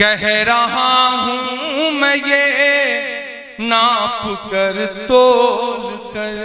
کہہ رہا ہوں میں یہ ناپ کر تول کر۔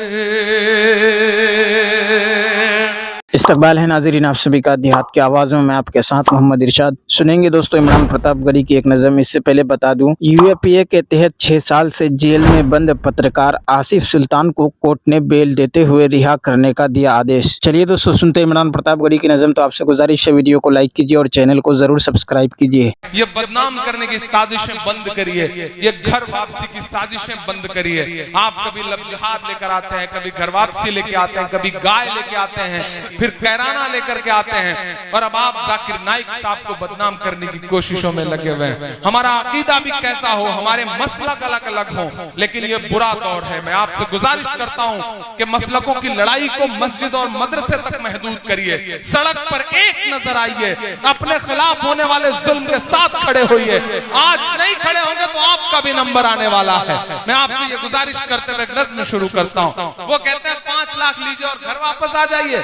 استقبال ہے ناظرین آپ سبھی کا دیہات کی آوازوں میں آپ کے ساتھ محمد ارشاد۔ سنیں گے دوستو عمران پرتاپ گڑھی کی ایک نظم۔ اس سے پہلے بتا دوں یو اے پی اے کے تحت 6 سال سے جیل میں بند پترکار آصف سلطان کو کورٹ نے بیل دیتے ہوئے رہا کرنے کا دیا آدیش۔ چلیے دوستو سنتے عمران پرتاپ گڑھی کی نظم۔ تو آپ سے گزارش ہے ویڈیو کو لائک کیجیے اور چینل کو ضرور سبسکرائب کیجیے۔ یہ بدنام کرنے کی سازشیں بند کریے، یہ گھر واپسی کی سازشیں بند کریے۔ آپ کبھی لب جہاد لے کر آتے ہیں، کبھی گھر واپسی لے کے آتے ہیں، کبھی گائے لے کے آتے ہیں، پھر کیرانہ لے کر کے آتے ہیں، اور اب آپ ذاکر نائک صاحب کو بدنام کرنے کی کوششوں میں لگے ہوئے ہیں۔ ہمارا عقیدہ بھی کیسا ہو، ہمارے مسلک الگ الگ ہوں، لیکن یہ برا دور ہے۔ میں آپ سے گزارش کرتا ہوں کہ مسلکوں کی لڑائی کو مسجد اور مدرسے تک محدود کریے۔ سڑک پر ایک نظر آئیے، اپنے خلاف ہونے والے ظلم کے ساتھ کھڑے ہوئیے۔ آج نہیں کھڑے ہوں گے تو آپ کا بھی نمبر آنے والا ہے۔ میں آپ سے یہ گزارش کرتے ہوئے ایک نظم شروع کرتا ہوں۔ وہ کہتے ہیں 5 لاکھ لیجئے اور گھر واپس آ جائیے۔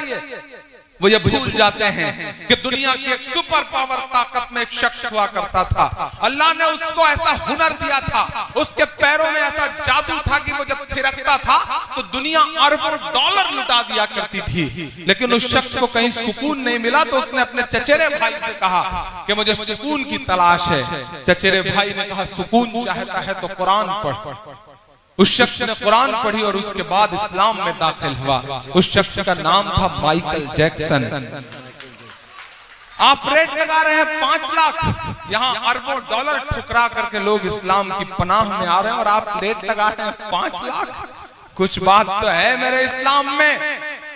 وہ یہ بھول جاتے ہیں کہ دنیا کی ایک سپر پاور طاقت میں ایک شخص ہوا کرتا تھا۔ اللہ نے اس کو ایسا ہنر دیا تھا، اس کے پیروں میں ایسا جادو تھا کہ وہ جب پھرکتا تھا تو دنیا اربوں ڈالر لٹا دیا کرتی تھی۔ لیکن اس شخص کو کہیں سکون نہیں ملا تو اس نے اپنے چچیرے بھائی سے کہا کہ مجھے سکون کی تلاش ہے۔ چچیرے بھائی نے کہا سکون چاہتا ہے تو قرآن پڑھ۔ اس شخص نے قرآن پڑھی اور اس کے بعد اسلام میں داخل ہوا۔ اس شخص کا نام تھا مائیکل جیکسن۔ آپ ریٹ لگا رہے ہیں 5 لاکھ، یہاں اربوں ڈالر ٹھکرا کر کے لوگ اسلام کی پناہ میں آ رہے ہیں، اور آپ ریٹ لگا رہے ہیں 5 لاکھ۔ کچھ بات تو ہے میرے اسلام میں،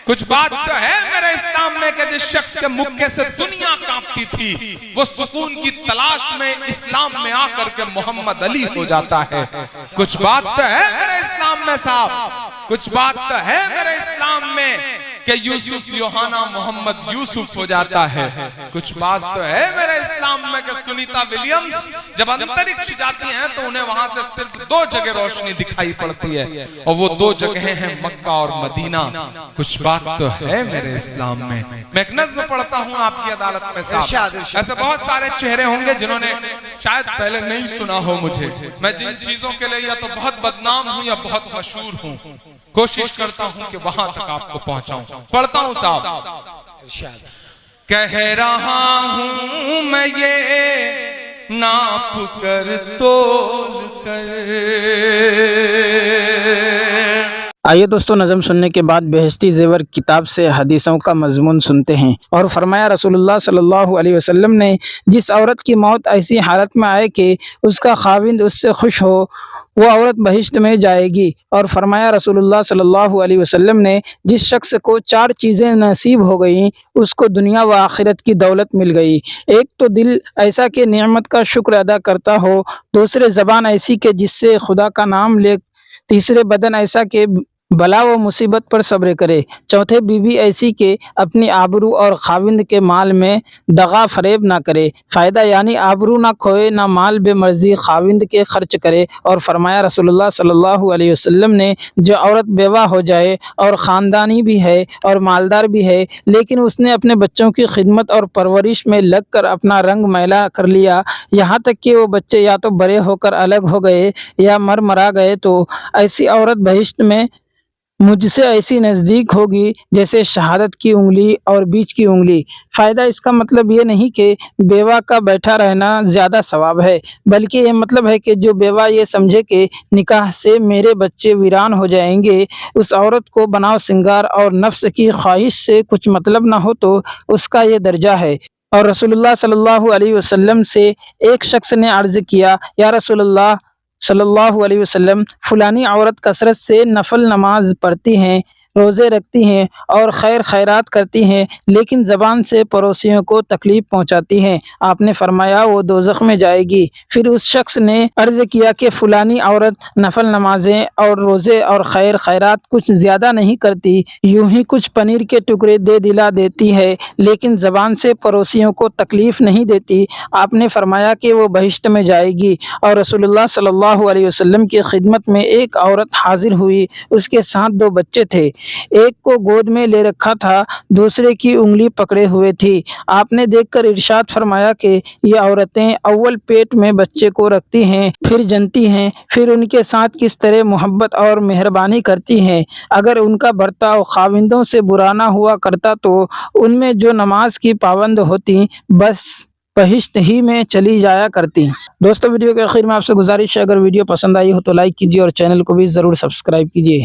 کچھ بات تو ہے میرے اسلام میں کہ جس شخص کے مکے سے دنیا کانپتی تھی وہ سکون کی تلاش میں اسلام میں آ کر کے محمد علی ہو جاتا ہے۔ کچھ بات تو ہے میرے اسلام میں صاحب، کچھ بات تو ہے میرے اسلام میں کہ یوسف یوحنا محمد یوسف ہو جاتا ہے۔ کچھ بات تو ہے میرے اسلام میں کہ سنیتا ولیمز جب انترکش جاتی ہیں تو انہیں وہاں سے صرف 2 جگہ روشنی دکھائی پڑتی ہے، اور وہ 2 جگہیں ہیں مکہ اور مدینہ۔ کچھ بات تو ہے میرے اسلام میں۔ میں ایک نظم پڑھتا ہوں آپ کی عدالت میں صاحب۔ ایسے بہت سارے چہرے ہوں گے جنہوں نے شاید پہلے نہیں سنا ہو مجھے۔ میں جن چیزوں کے لئے یا تو بہت بدنام ہوں یا بہت مشہور ہوں، کوشش کرتا ہوں کہ وہاں تک آپ کو پہنچاؤں۔ پڑھتا ہوں صاحب۔ کہہ رہا ہوں میں یہ ناپ کر تول کر۔ آئیے دوستو نظم سننے کے بعد بہشتی زیور کتاب سے حدیثوں کا مضمون سنتے ہیں۔ اور فرمایا رسول اللہ صلی اللہ علیہ وسلم نے جس عورت کی موت ایسی حالت میں آئے کہ اس کا خاوند اس سے خوش ہو وہ عورت بہشت میں جائے گی۔ اور فرمایا رسول اللہ صلی اللہ علیہ وسلم نے جس شخص کو 4 چیزیں نصیب ہو گئیں اس کو دنیا و آخرت کی دولت مل گئی۔ ایک تو دل ایسا کہ نعمت کا شکر ادا کرتا ہو، دوسرے زبان ایسی کہ جس سے خدا کا نام لے، تیسرے بدن ایسا کہ بلا و مصیبت پر صبر کرے، چوتھے بیوی ایسی کہ اپنی آبرو اور خاوند کے مال میں دغا فریب نہ کرے، فائدہ یعنی آبرو نہ کھوئے نہ مال بے مرضی خاوند کے خرچ کرے۔ اور فرمایا رسول اللہ صلی اللہ علیہ وسلم نے جو عورت بیوہ ہو جائے اور خاندانی بھی ہے اور مالدار بھی ہے لیکن اس نے اپنے بچوں کی خدمت اور پرورش میں لگ کر اپنا رنگ میلا کر لیا یہاں تک کہ وہ بچے یا تو بڑے ہو کر الگ ہو گئے یا مرا گئے تو ایسی عورت بہشت میں مجھ سے ایسی نزدیک ہوگی جیسے شہادت کی انگلی اور بیچ کی انگلی۔ فائدہ اس کا مطلب یہ نہیں کہ بیوہ کا بیٹھا رہنا زیادہ ثواب ہے، بلکہ یہ مطلب ہے کہ جو بیوہ یہ سمجھے کہ نکاح سے میرے بچے ویران ہو جائیں گے، اس عورت کو بناؤ سنگار اور نفس کی خواہش سے کچھ مطلب نہ ہو تو اس کا یہ درجہ ہے۔ اور رسول اللہ صلی اللہ علیہ وسلم سے ایک شخص نے عرض کیا یا رسول اللہ صلی اللہ علیہ وسلم فلانی عورت کثرت سے نفل نماز پڑھتی ہیں، روزے رکھتی ہیں اور خیر خیرات کرتی ہیں لیکن زبان سے پڑوسیوں کو تکلیف پہنچاتی ہیں، آپ نے فرمایا وہ دوزخ میں جائے گی۔ پھر اس شخص نے عرض کیا کہ فلانی عورت نفل نمازیں اور روزے اور خیر خیرات کچھ زیادہ نہیں کرتی، یوں ہی کچھ پنیر کے ٹکڑے دے دلا دیتی ہے لیکن زبان سے پڑوسیوں کو تکلیف نہیں دیتی، آپ نے فرمایا کہ وہ بہشت میں جائے گی۔ اور رسول اللہ صلی اللہ علیہ وسلم کی خدمت میں ایک عورت حاضر ہوئی، اس کے ساتھ 2 بچے تھے، ایک کو گود میں لے رکھا تھا، دوسرے کی انگلی پکڑے ہوئے تھی۔ آپ نے دیکھ کر ارشاد فرمایا کہ یہ عورتیں اول پیٹ میں بچے کو رکھتی ہیں، پھر جنتی ہیں، پھر ان کے ساتھ کس طرح محبت اور مہربانی کرتی ہیں۔ اگر ان کا برتاؤ خاوندوں سے برا نہ ہوا کرتا تو ان میں جو نماز کی پابند ہوتی بس بہشت ہی میں چلی جایا کرتی۔ دوستو، ویڈیو کے آخر میں آپ سے گزارش ہے، اگر ویڈیو پسند آئی ہو تو لائک کیجیے اور چینل کو بھی ضرور سبسکرائب کیجیے۔